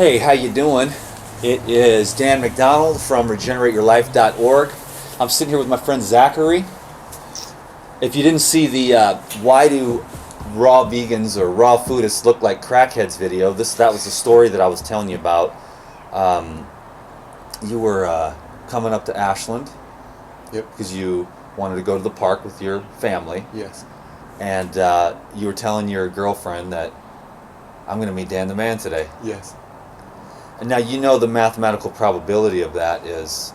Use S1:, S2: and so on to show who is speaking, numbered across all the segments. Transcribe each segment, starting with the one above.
S1: Hey, how you doing? It is Dan McDonald from regenerateyourlife.org. I'm sitting here with my friend Zachary. If you didn't see the why do raw vegans or raw foodists look like crackheads video, that was the story that I was telling you about. You were coming up to Ashland.
S2: Yep.
S1: Because you wanted to go to the park with your family.
S2: Yes.
S1: And you were telling your girlfriend that I'm going to meet Dan the Man today.
S2: Yes.
S1: And now you know the mathematical probability of that is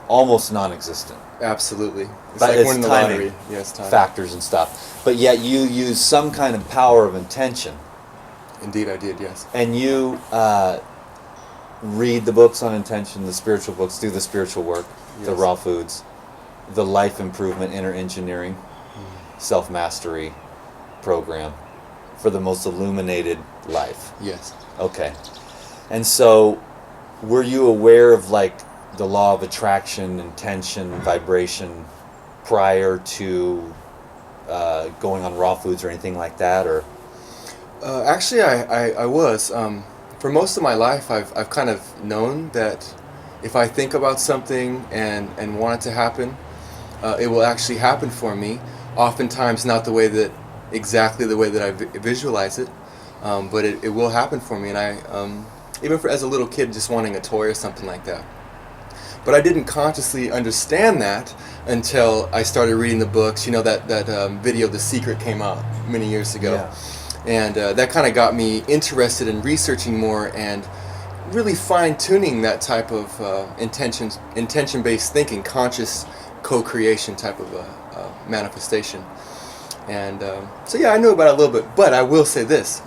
S1: almost non-existent.
S2: Absolutely. It's
S1: But
S2: like
S1: it's
S2: winning the
S1: timing,
S2: lottery. Yes, timing.
S1: factors and stuff. But yet you use some kind of power of intention.
S2: Indeed, I did. Yes.
S1: And you read the books on intention, the spiritual books, do the spiritual work, the
S2: Yes.
S1: raw foods, the life improvement, inner engineering, self-mastery program for the most illuminated life.
S2: Yes.
S1: Okay. And so, were you aware of like the law of attraction, intention, vibration prior to going on raw foods or anything like that, or?
S2: Actually, I was. For most of my life, I've kind of known that if I think about something and want it to happen, it will actually happen for me. Oftentimes, not exactly the way that I visualize it, but it will happen for me. And I, even as a little kid, just wanting a toy or something like that. But I didn't consciously understand that until I started reading the books. You know, that video, The Secret, came out many years ago.
S1: Yeah.
S2: And that kind of got me interested in researching more and really fine-tuning that type of intention-based thinking, conscious co-creation type of manifestation. And so yeah, I knew about it a little bit. But I will say this,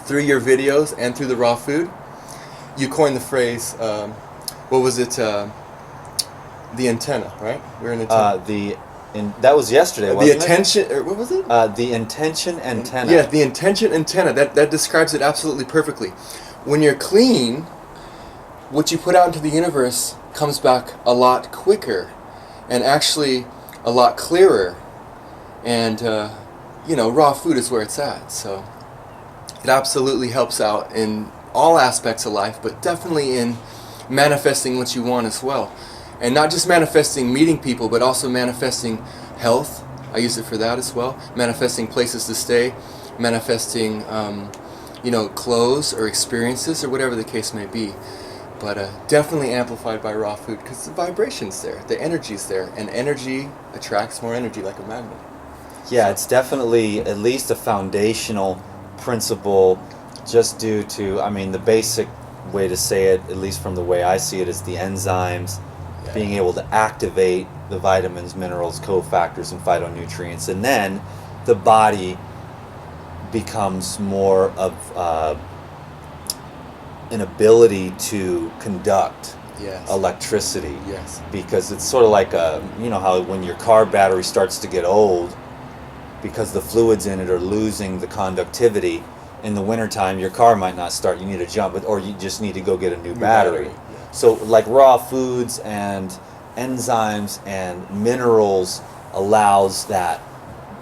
S2: through your videos and through the raw food, you coined the phrase, what was it, the antenna, right? We're an antenna.
S1: That was yesterday, wasn't
S2: the attention, or what was it?
S1: The intention antenna.
S2: Yeah, the intention antenna. That describes it absolutely perfectly. When you're clean, what you put out into the universe comes back a lot quicker, and actually a lot clearer. And raw food is where it's at. So it absolutely helps out in all aspects of life, but definitely in manifesting what you want as well. And not just manifesting meeting people, but also manifesting health. I use it for that as well. Manifesting places to stay, manifesting, clothes or experiences or whatever the case may be. But definitely amplified by raw food because the vibration's there, the energy's there, and energy attracts more energy like a magnet.
S1: Yeah, it's definitely at least a foundational principle just due to, the basic way to say it, at least from the way I see it, is the enzymes being able to activate the vitamins, minerals, cofactors, and phytonutrients. And then the body becomes more of an ability to conduct electricity.
S2: Yes.
S1: Because it's sort of like, how when your car battery starts to get old, because the fluids in it are losing the conductivity, in the wintertime your car might not start, you need to jump, or you just need to go get a new battery.
S2: Yeah.
S1: So like raw foods and enzymes and minerals allows that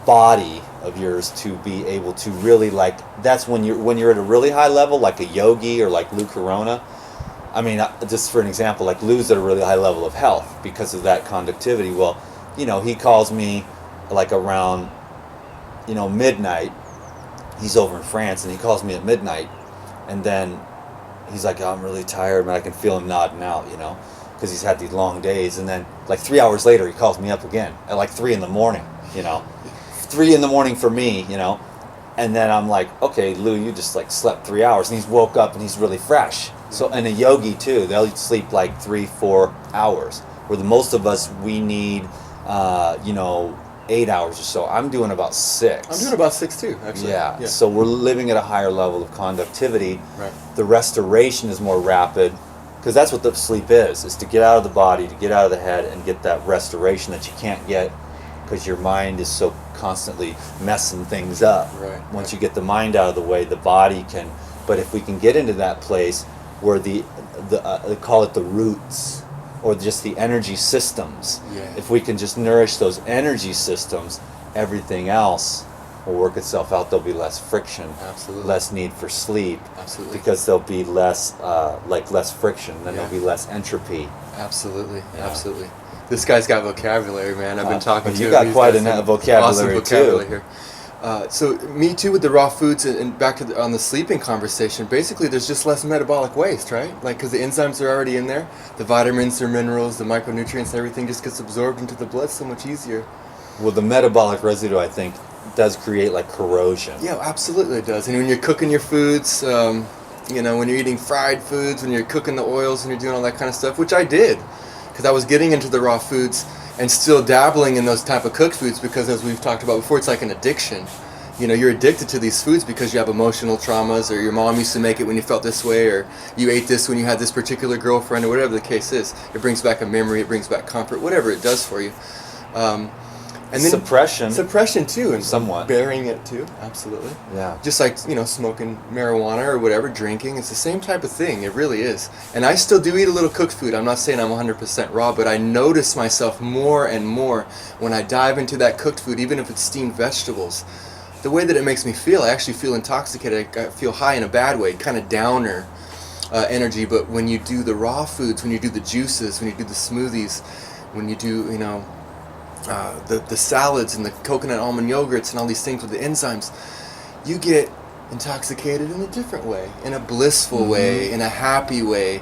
S1: body of yours to be able to really, like, that's when you're at a really high level, like a yogi or like Lou Corona. Just for an example, like Lou's at a really high level of health because of that conductivity. Well, he calls me like around midnight. He's over in France, and he calls me at midnight, and then he's like, I'm really tired, man. I can feel him nodding out, because he's had these long days. And then like 3 hours later, he calls me up again at like 3 a.m, 3 a.m for me, and then I'm like, okay, Lou, you just like slept 3 hours, and he's woke up and he's really fresh. So, and a yogi too, they'll sleep like 3-4 hours, where the most of us, we need 8 hours or so. I'm doing about 6.
S2: I'm doing about 6 too, actually.
S1: Yeah. So we're living at a higher level of conductivity.
S2: Right.
S1: The restoration is more rapid, because that's what the sleep is to get out of the body, to get out of the head, and get that restoration that you can't get because your mind is so constantly messing things up.
S2: Right.
S1: Once you get the mind out of the way, the body can. But if we can get into that place where they call it the roots, or just the energy systems.
S2: Yeah.
S1: If we can just nourish those energy systems, everything else will work itself out. There'll be less friction,
S2: Absolutely.
S1: less need for sleep,
S2: Absolutely.
S1: because there'll be less less friction. Then
S2: Yeah.
S1: there'll be less entropy.
S2: Absolutely,
S1: Yeah.
S2: absolutely. This guy's got vocabulary, man. I've been talking
S1: but
S2: to
S1: you
S2: him.
S1: got
S2: He's
S1: quite
S2: some
S1: a vocabulary,
S2: awesome vocabulary
S1: too.
S2: here. So me too with the raw foods, and back to on the sleeping conversation. Basically, there's just less metabolic waste, right? Like, because the enzymes are already in there, the vitamins, the minerals, the micronutrients, everything just gets absorbed into the blood so much easier.
S1: Well, the metabolic residue, I think, does create like corrosion.
S2: Yeah, absolutely it does. And when you're cooking your foods, you know, when you're eating fried foods, when you're cooking the oils, when you're doing all that kind of stuff, which I did, because I was getting into the raw foods and still dabbling in those type of cooked foods, because as we've talked about before, it's like an addiction. You know, you're addicted to these foods because you have emotional traumas, or your mom used to make it when you felt this way, or you ate this when you had this particular girlfriend, or whatever the case is. It brings back a memory, it brings back comfort, whatever it does for you. And then suppression too, and
S1: somewhat.
S2: burying it too, absolutely.
S1: Yeah.
S2: Just like, you know, smoking marijuana or whatever, drinking, it's the same type of thing. It really is. And I still do eat a little cooked food. I'm not saying I'm 100% raw, but I notice myself more and more when I dive into that cooked food, even if it's steamed vegetables. The way that it makes me feel, I actually feel intoxicated. I feel high in a bad way, kind of downer energy. But when you do the raw foods, when you do the juices, when you do the smoothies, when you do, you know, the salads and the coconut almond yogurts and all these things with the enzymes, you get intoxicated in a different way, in a blissful way, in a happy way,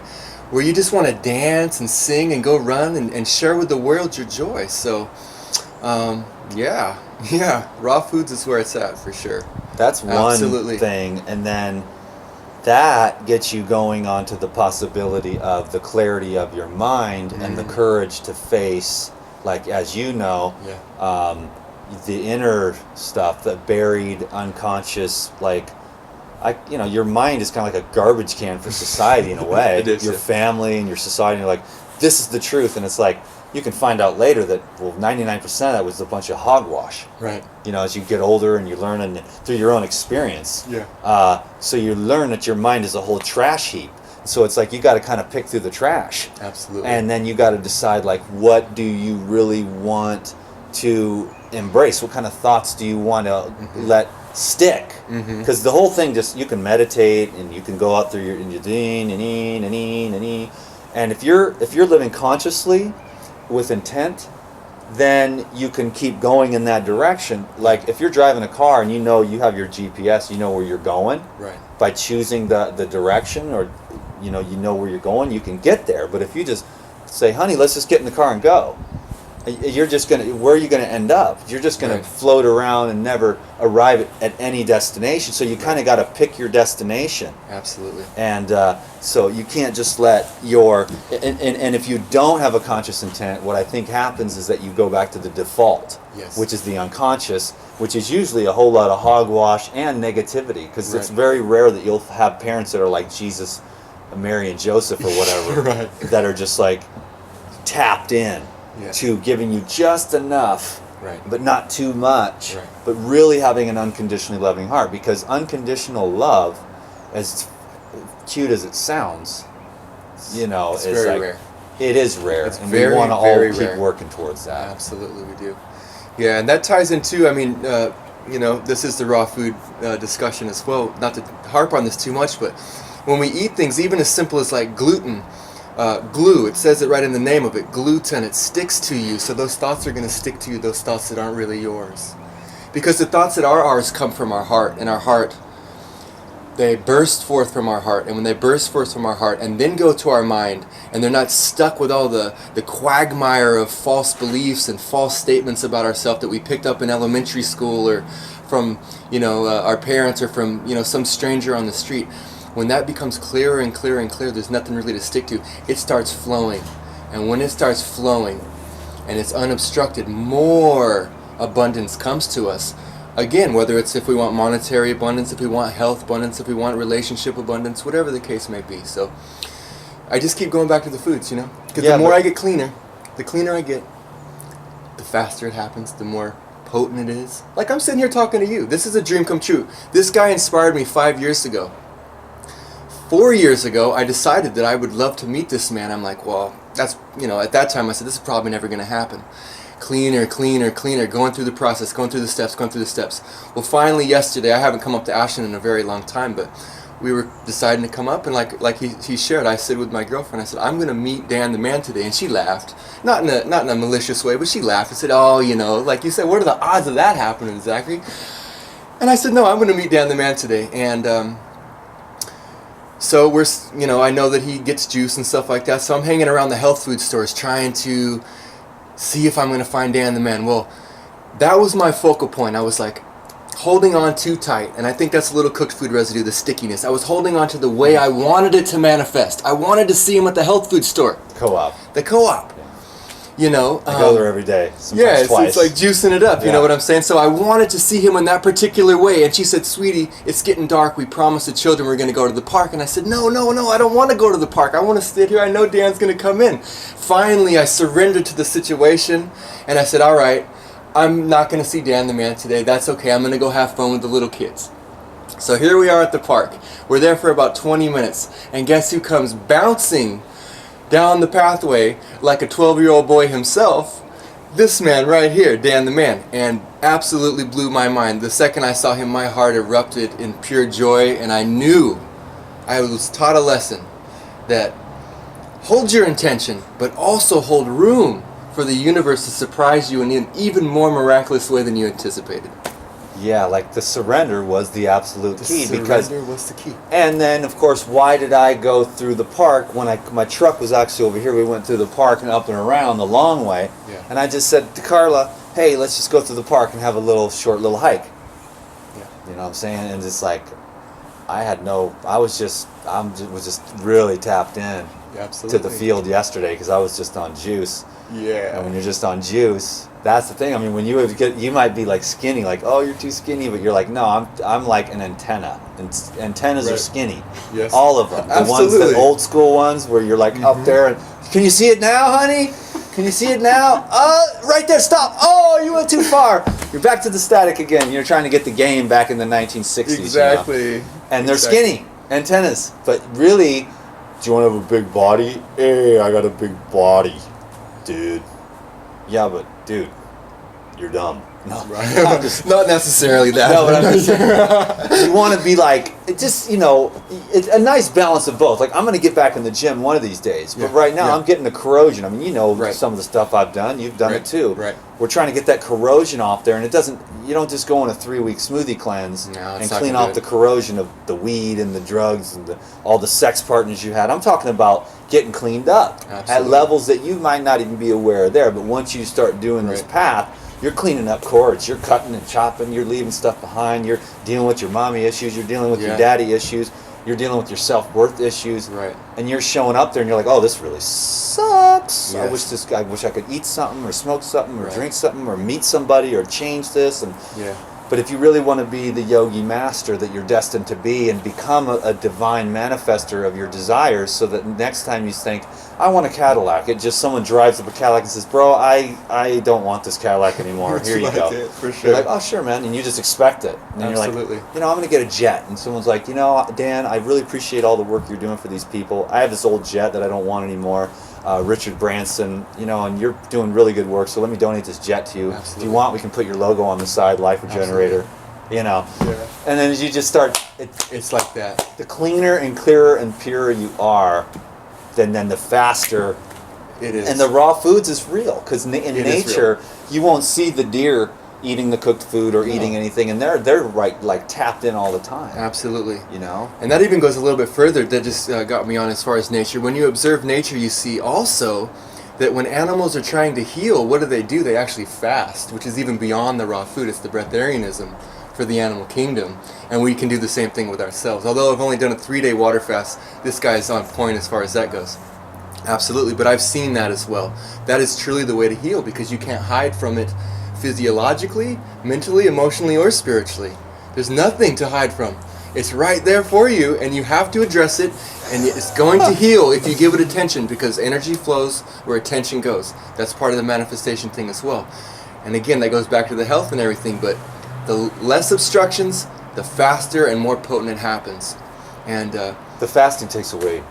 S2: where you just want to dance and sing and go run and share with the world your joy. So, yeah, raw foods is where it's at for sure.
S1: That's one
S2: Absolutely.
S1: thing, and then that gets you going on to the possibility of the clarity of your mind and the courage to face, like, as you know, the inner stuff, the buried, unconscious, like, your mind is kind of like a garbage can for society in a way.
S2: It is,
S1: your
S2: yeah.
S1: family and your society, and you're like, this is the truth, and it's like, you can find out later that, well, 99% of that was a bunch of hogwash.
S2: Right.
S1: You know, as you get older and you learn, and through your own experience.
S2: Yeah.
S1: So you learn that your mind is a whole trash heap. So it's like you got to kind of pick through the trash.
S2: Absolutely.
S1: And then you got to decide, like, what do you really want to embrace? What kind of thoughts do you want to let stick? Because the whole thing, just, you can meditate and you can go out through your and if you're living consciously with intent, then you can keep going in that direction. Like, if you're driving a car and you know you have your GPS, you know where you're going.
S2: Right.
S1: By choosing the direction, or you know where you're going, you can get there. But if you just say, honey, let's just get in the car and go, you're just where are you gonna end up? You're just gonna
S2: Right.
S1: float around and never arrive at any destination. So you kind of got to pick your destination.
S2: Absolutely.
S1: And so you can't just let your and if you don't have a conscious intent, what I think happens is that you go back to the default,
S2: Yes.
S1: which is the unconscious, which is usually a whole lot of hogwash and negativity, because it's
S2: Right.
S1: very rare that you'll have parents that are like Jesus, Mary, and Joseph or whatever,
S2: Right.
S1: that are just like tapped in
S2: Yeah.
S1: to giving you just enough,
S2: Right.
S1: but not too much,
S2: Right.
S1: but really having an unconditionally loving heart. Because unconditional love, as cute as it sounds,
S2: It's
S1: is
S2: very
S1: like,
S2: rare.
S1: it is rare,
S2: It's
S1: and
S2: very,
S1: we want to all
S2: very
S1: keep
S2: rare.
S1: working towards that.
S2: Absolutely, we do. Yeah, and that ties into, I mean, this is the raw food discussion as well. Not to harp on this too much, but when we eat things, even as simple as like gluten, glue, it says it right in the name of it, gluten, it sticks to you. So those thoughts are going to stick to you, those thoughts that aren't really yours. Because the thoughts that are ours come from our heart, and our heart, they burst forth from our heart. And when they burst forth from our heart and then go to our mind, and they're not stuck with all the quagmire of false beliefs and false statements about ourselves that we picked up in elementary school, or from our parents, or from some stranger on the street, when that becomes clearer and clearer and clearer, there's nothing really to stick to. It starts flowing. And when it starts flowing and it's unobstructed, more abundance comes to us. Again, whether it's if we want monetary abundance, if we want health abundance, if we want relationship abundance, whatever the case may be. So I just keep going back to the foods, because
S1: Yeah,
S2: the more
S1: but-
S2: I get cleaner, the cleaner I get, the faster it happens, the more potent it is. Like, I'm sitting here talking to you. This is a dream come true. This guy inspired me 5 years ago. 4 years ago, I decided that I would love to meet this man. I'm like, well, that's, at that time I said, this is probably never going to happen. cleaner, going through the process, going through the steps. Well, finally yesterday, I haven't come up to Ashland in a very long time, but we were deciding to come up, and like he shared, I said with my girlfriend, I said, I'm going to meet Dan the man today, and she laughed, not in a malicious way, but she laughed and said, oh, like you said, what are the odds of that happening, Zachary? And I said, no, I'm going to meet Dan the man today, and so we're, I know that he gets juice and stuff like that, so I'm hanging around the health food stores trying to see if I'm going to find Dan the man. Well, that was my focal point. I was like holding on too tight, and I think that's a little cooked food residue, the stickiness. I was holding on to the way I wanted it to manifest. I wanted to see him at the health food store.
S1: Co-op.
S2: The co-op.
S1: I go there every day.
S2: Yeah,
S1: twice.
S2: it's like juicing it up, you know what I'm saying? So I wanted to see him in that particular way. And she said, sweetie, it's getting dark. We promised the children we're going to go to the park. And I said, no, I don't want to go to the park. I want to sit here. I know Dan's going to come in. Finally, I surrendered to the situation. And I said, all right, I'm not going to see Dan the man today. That's okay. I'm going to go have fun with the little kids. So here we are at the park. We're there for about 20 minutes. And guess who comes bouncing down the pathway like a 12-year-old boy himself? This man right here, Dan the man, and absolutely blew my mind. The second I saw him, my heart erupted in pure joy, and I knew I was taught a lesson that hold your intention, but also hold room for the universe to surprise you in an even more miraculous way than you anticipated.
S1: Yeah, like the surrender was the absolute key. Because
S2: surrender was the key.
S1: And then, of course, why did I go through the park when my truck was actually over here? We went through the park and up and around the long way.
S2: Yeah.
S1: And I just said to Carla, hey, let's just go through the park and have a short little hike.
S2: Yeah.
S1: You know what I'm saying? And it's like, I was just really tapped in
S2: Yeah, absolutely.
S1: to the field yesterday because I was just on juice.
S2: Yeah.
S1: And when you're just on juice, that's the thing. I mean, when you might be like skinny, like, oh, you're too skinny, but you're like, no, I'm like an antenna. And antennas are skinny.
S2: Yes.
S1: All of them.
S2: Absolutely.
S1: The old school ones where you're like up there and, can you see it now, honey? Can you see it now? Right there, stop. Oh, you went too far. You're back to the static again. You're trying to get the game back in the 1960s.
S2: Exactly.
S1: And they're skinny antennas. But really, do you want to have a big body? Hey, I got a big body, dude. Yeah, but dude, you're dumb. No,
S2: Right. Not necessarily that.
S1: no, but I'm just saying, you want to be like, it just, it's a nice balance of both. Like, I'm going to get back in the gym one of these days, but
S2: Yeah,
S1: right now
S2: yeah.
S1: I'm getting the corrosion. I mean,
S2: Right.
S1: some of the stuff I've done, you've done
S2: Right,
S1: it too.
S2: right.
S1: We're trying to get that corrosion off there, and you don't just go on a 3-week smoothie cleanse
S2: No,
S1: and
S2: it's not
S1: clean
S2: gonna
S1: off
S2: do
S1: the
S2: it.
S1: corrosion of the weed and the drugs and all the sex partners you had. I'm talking about getting cleaned up at
S2: Absolutely.
S1: levels that you might not even be aware of there, but once you start doing this
S2: Right.
S1: path, you're cleaning up cords, you're cutting and chopping, you're leaving stuff behind, you're dealing with your mommy issues, you're dealing with your
S2: Yeah.
S1: daddy issues, you're dealing with your self-worth issues,
S2: Right.
S1: and you're showing up there and you're like, oh, this really sucks. I
S2: Yes.
S1: wish I could eat something or smoke something or
S2: Right.
S1: drink something or meet somebody or change this. And
S2: Yeah.
S1: but if you really want to be the yogi master that you're destined to be and become a divine manifester of your desires, so that next time you think, I want a Cadillac, someone drives up a Cadillac and says, bro, I don't want this Cadillac anymore. Here you
S2: Like
S1: go.
S2: it, for
S1: You're
S2: sure.
S1: like, oh, sure, man. And you just expect it. And then
S2: Absolutely.
S1: you're like, I'm going to get a jet. And someone's like, Dan, I really appreciate all the work you're doing for these people. I have this old jet that I don't want anymore. Richard Branson, and you're doing really good work, so let me donate this jet to you. If
S2: Absolutely.
S1: you want, we can put your logo on the side, Life Regenerator.
S2: Yeah.
S1: And then as you just start,
S2: It's like that.
S1: the cleaner and clearer and purer you are, then the faster.
S2: It is.
S1: And the raw foods is real, because in
S2: It is
S1: nature, you won't see the deer eating the cooked food or eating anything, and they're right, like tapped in all the time.
S2: Absolutely.
S1: And
S2: And that even goes a little bit further. That just got me on as far as nature. When you observe nature, you see also that when animals are trying to heal, what do? They actually fast, which is even beyond the raw food. It's the breatharianism for the animal kingdom. And we can do the same thing with ourselves. Although I've only done a 3-day water fast, this guy's on point as far as that goes. Absolutely. But I've seen that as well. That is truly the way to heal, because you can't hide from it physiologically, mentally, emotionally, or spiritually. There's nothing to hide from. It's right there for you, and you have to address it, and it's going to heal if you give it attention, because energy flows where attention goes. That's part of the manifestation thing as well. And again, that goes back to the health and everything, but the less obstructions, the faster and more potent it happens. And
S1: the fasting takes away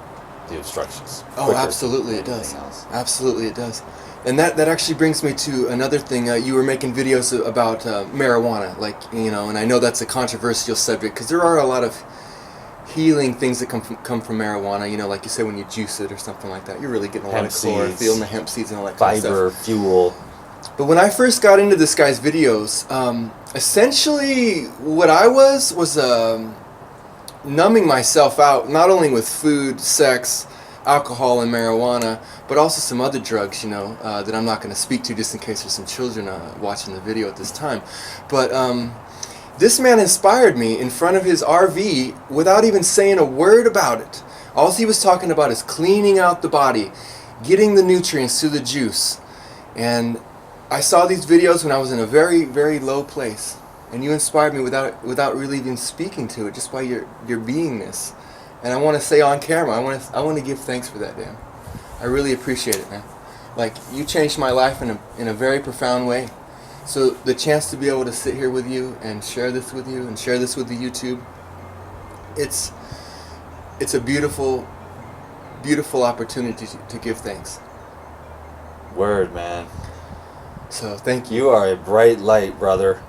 S1: the obstructions.
S2: Oh,
S1: quicker
S2: absolutely
S1: than
S2: it does.
S1: anything else.
S2: Absolutely it does. And that actually brings me to another thing. You were making videos about marijuana, like, you know, and I know that's a controversial subject because there are a lot of healing things that come from marijuana. You know, like you said, when you juice it or something like that, you're really getting a lot
S1: Hemp
S2: of chlorophyll
S1: seeds,
S2: and the hemp seeds and all that kind of stuff.
S1: Fiber, fuel.
S2: But when I first got into this guy's videos, essentially what I was numbing myself out, not only with food, sex, alcohol, and marijuana, but also some other drugs, you know, that I'm not going to speak to just in case there's some children watching the video at this time. But this man inspired me in front of his RV without even saying a word about it. All he was talking about is cleaning out the body, getting the nutrients to the juice. And I saw these videos when I was in a very, very low place. And you inspired me without really even speaking to it, just by your beingness. And I want to say on camera, I want to give thanks for that, Dan. I really appreciate it, man. Like, you changed my life in a very profound way. So the chance to be able to sit here with you and share this with you and share this with the YouTube, it's a beautiful, beautiful opportunity to give thanks.
S1: Word, man.
S2: So thank you.
S1: You are a bright light, brother.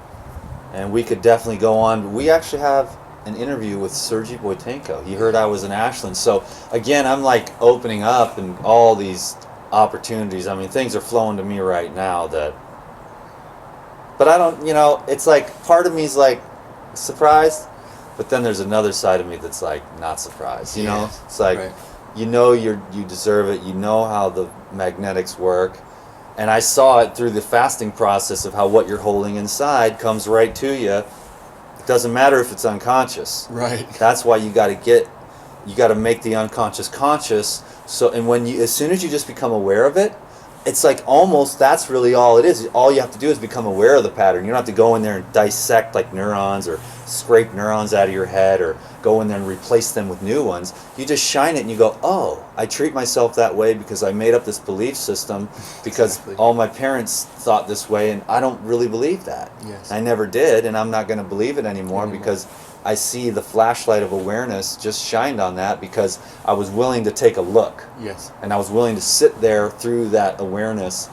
S1: And we could definitely go on. We actually have an interview with Sergey Boytenko. He heard I was in Ashland. So, again, I'm like opening up and all these opportunities. I mean, things are flowing to me right now that... But I don't, you know, it's like part of me is like surprised, but then there's another side of me that's like not surprised, you know? It's like,
S2: right.
S1: You know you deserve it. You know how the magnetics work. And I saw it through the fasting process of how what you're holding inside comes right to you. It doesn't matter if it's unconscious.
S2: Right.
S1: That's why you got to make the unconscious conscious. So, and as soon as you just become aware of it, it's like almost that's really all it is. All you have to do is become aware of the pattern. You don't have to go in there and dissect like neurons or scrape neurons out of your head or go in there and replace them with new ones. You just shine it and you go, oh, I treat myself that way because I made up this belief system because
S2: Exactly.
S1: all my parents thought this way and I don't really believe that.
S2: Yes.
S1: I never did, and I'm not going to believe it anymore because I see the flashlight of awareness just shined on that because I was willing to take a look.
S2: Yes.
S1: And I was willing to sit there through that awareness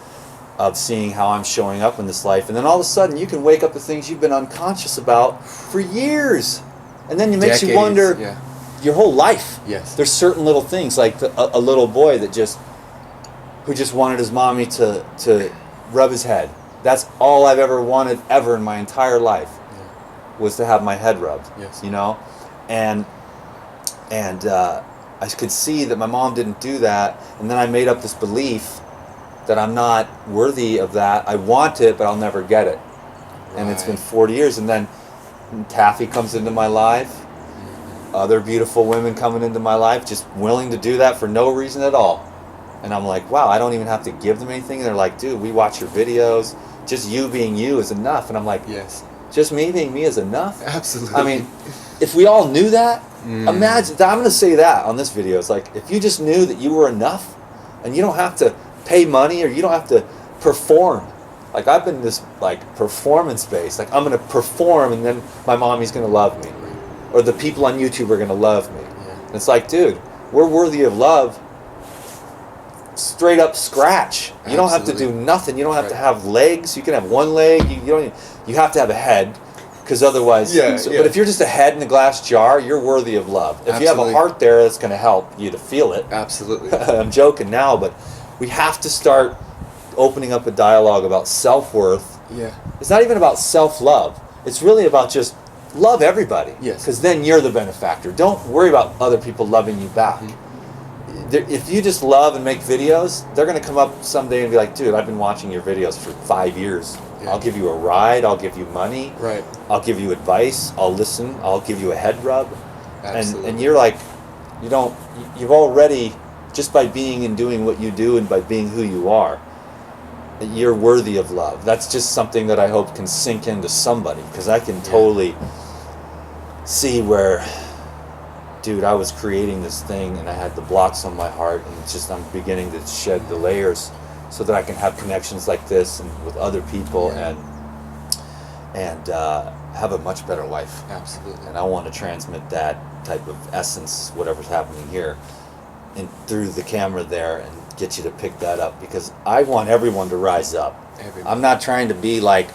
S1: of seeing how I'm showing up in this life. And then all of a sudden you can wake up to things you've been unconscious about for years. And then it makes you wonder your whole life.
S2: Yes.
S1: There's certain little things like a little boy who just wanted his mommy to rub his head. That's all I've ever wanted ever in my entire life. Was to have my head rubbed,
S2: Yes.
S1: you know, and I could see that my mom didn't do that, and then I made up this belief that I'm not worthy of that. I want it, but I'll never get it, and it's been 40 years, and then Taffy comes into my life, other beautiful women coming into my life, just willing to do that for no reason at all, and I'm like, wow, I don't even have to give them anything. And they're like, dude, we watch your videos, just you being you is enough, and I'm like,
S2: Yes.
S1: just me being me is enough?
S2: Absolutely.
S1: I mean, if we all knew that, imagine, I'm going to say that on this video. It's like, if you just knew that you were enough, and you don't have to pay money, or you don't have to perform. Like, I've been in this, like, performance based. Like, I'm going to perform, and then my mommy's going to love me. Or the people on YouTube are going to love me.
S2: Yeah.
S1: And it's like, dude, we're worthy of love straight up scratch. You don't have to do nothing. You don't have to have legs. You can have one leg. You have to have a head, because otherwise. But if you're just a head in a glass jar, you're worthy of love. If you have a heart there, that's going to help you to feel it.
S2: Absolutely.
S1: I'm joking now, but we have to start opening up a dialogue about self-worth.
S2: Yeah.
S1: It's not even about self-love. It's really about just love everybody.
S2: Yes.
S1: Because then you're the benefactor. Don't worry about other people loving you back. If you just love and make videos, they're going to come up someday and be like, dude, I've been watching your videos for 5 years.
S2: Yeah.
S1: I'll give you a ride. I'll give you money.
S2: Right.
S1: I'll give you advice. I'll listen. I'll give you a head rub.
S2: Absolutely.
S1: And you're like, you've already, just by being and doing what you do and by being who you are, you're worthy of love. That's just something that I hope can sink into somebody, because I can totally see where, dude, I was creating this thing and I had the blocks on my heart, and it's just I'm beginning to shed the layers so that I can have connections like this and with other people and have a much better life.
S2: Absolutely.
S1: And I want to transmit that type of essence, whatever's happening here, through the camera there and get you to pick that up, because I want everyone to rise up.
S2: Everyone.
S1: I'm not trying to be like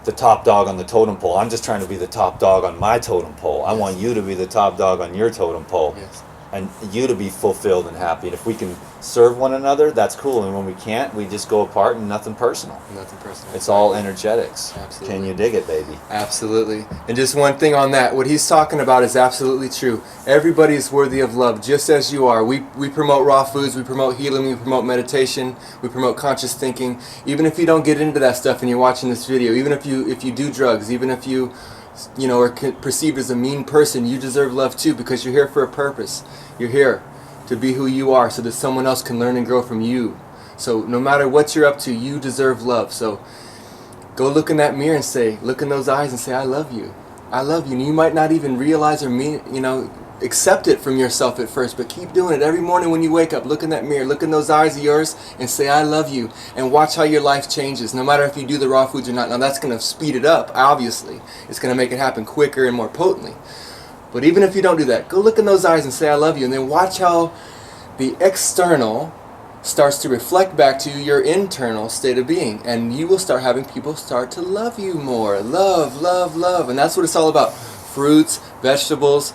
S1: the top dog on the totem pole. I'm just trying to be the top dog on my totem pole. I want you to be the top dog on your totem pole.
S2: Yes.
S1: And you to be fulfilled and happy. And if we can serve one another, that's cool. And when we can't, we just go apart, and nothing personal.
S2: Nothing personal.
S1: It's all energetics.
S2: Absolutely.
S1: Can you dig it, baby?
S2: Absolutely. And just one thing on that, what he's talking about is absolutely true. Everybody is worthy of love, just as you are. We promote raw foods, we promote healing, we promote meditation, we promote conscious thinking. Even if you don't get into that stuff and you're watching this video, even if you do drugs, even if you are perceived as a mean person, you deserve love too, because you're here for a purpose. You're here to be who you are so that someone else can learn and grow from you. So no matter what you're up to, you deserve love. So go look in that mirror and look in those eyes and say, I love you. I love you. And you might not even realize or accept it from yourself at first, but keep doing it every morning when you wake up. Look in that mirror, look in those eyes of yours and say, I love you, and watch how your life changes, no matter if you do the raw foods or not. Now that's going to speed it up, obviously. It's going to make it happen quicker and more potently. But even if you don't do that, go look in those eyes and say, I love you, and then watch how the external starts to reflect back to your internal state of being, and you will start having people start to love you more. Love, love, love. And that's what it's all about. Fruits, vegetables,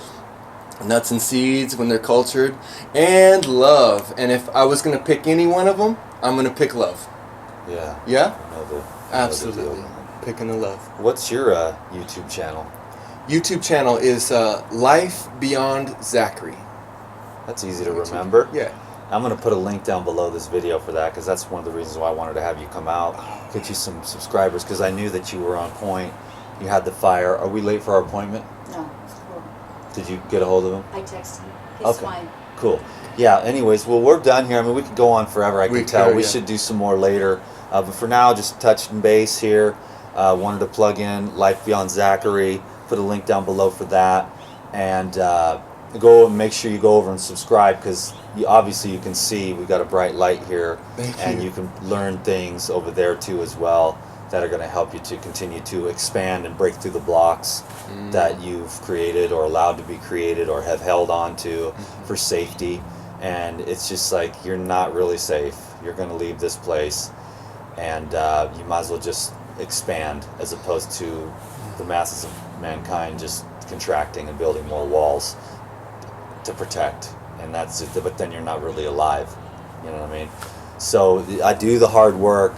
S2: nuts and seeds when they're cultured, and love. And if I was going to pick any one of them, I'm going to pick love.
S1: Yeah.
S2: Yeah?
S1: I know the
S2: Absolutely.
S1: deal.
S2: Picking the love.
S1: What's your YouTube channel?
S2: YouTube channel is Life Beyond Zachary.
S1: That's easy to remember.
S2: Yeah.
S1: I'm going to put a link down below this video for that, because that's one of the reasons why I wanted to have you come out, get you some subscribers, because I knew that you were on point. You had the fire. Are we late for our appointment?
S3: No, it's cool.
S1: Did you get a hold of him?
S3: I texted him. He's
S1: Okay.
S3: fine.
S1: Cool. Yeah, anyways, well, we're done here. I mean, we could go on forever, I
S2: We
S1: can tell.
S2: could,
S1: We
S2: yeah.
S1: should do some more later. But for now, just touching base here. Wanted to plug in Life Beyond Zachary. Put a link down below for that. And go and make sure you go over and subscribe, because obviously you can see we've got a bright light here.
S2: Thank
S1: And
S2: you.
S1: you can learn things over there too as well that are going to help you to continue to expand and break through the blocks that you've created or allowed to be created or have held on to for safety. And it's just like, you're not really safe. You're going to leave this place, and you might as well just expand, as opposed to the masses of mankind just contracting and building more walls to protect. And that's it. But then you're not really alive. You know what I mean? So I do the hard work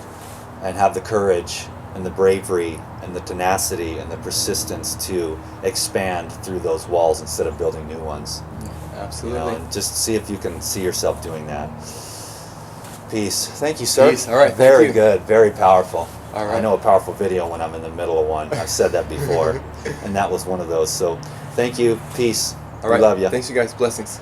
S1: and have the courage and the bravery and the tenacity and the persistence to expand through those walls instead of building new ones.
S2: Absolutely.
S1: And just see if you can see yourself doing that. Peace. Thank you, sir.
S2: Peace. All right, thank
S1: Very
S2: you.
S1: good. Very powerful.
S2: All right.
S1: I know a powerful video when I'm in the middle of one. I've said that before, and that was one of those. So thank you. Peace.
S2: All right.
S1: We love you.
S2: Thanks, you guys. Blessings.